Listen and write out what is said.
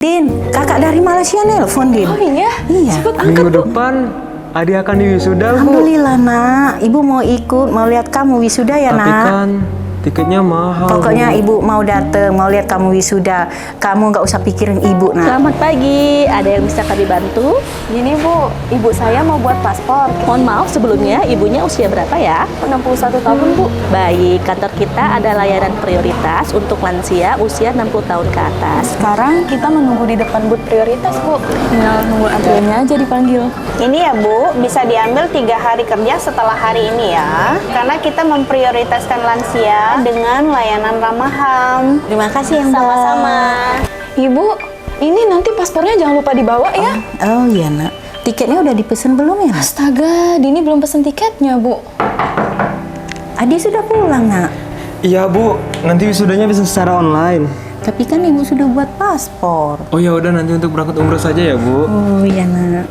Din, kakak dari Malaysia nelpon, Din. Oh iya? Iya. Cepet angkat, Minggu Bu. depan adik akan diwisuda, Bu. Alhamdulillah, nak. Ibu mau ikut, mau lihat kamu wisuda ya, Tapi nak. kan tiketnya mahal, Pokoknya Bu. ibu mau dateng, mau lihat kamu wisuda. Kamu nggak usah pikirin ibu, nak. Selamat pagi, ada yang bisa kami bantu? Gini Bu, ibu saya mau buat paspor. Mohon maaf sebelumnya, ibunya usia berapa ya? 61 tahun Bu. Baik, kantor kita ada layanan prioritas untuk lansia usia 60 tahun ke atas. Sekarang kita menunggu di depan booth prioritas Bu. Tinggal nunggu antriannya aja dipanggil. Ini ya Bu, bisa diambil 3 hari kerja setelah hari ini ya. Karena kita memprioritaskan lansia dengan layanan ramah HAM. Terima kasih yang Sama-sama. Ibu, ini nanti paspornya jangan lupa dibawa ya. Oh iya, nak. Tiketnya udah dipesen belum ya, nak? Astaga, Dini belum pesen tiketnya Bu. Adi sudah pulang, nak. Iya, Bu. Nanti wisudanya bisa secara online. Tapi kan ibu sudah buat paspor. Oh ya udah, nanti untuk berangkat umroh saja ya, Bu. Oh iya, nak.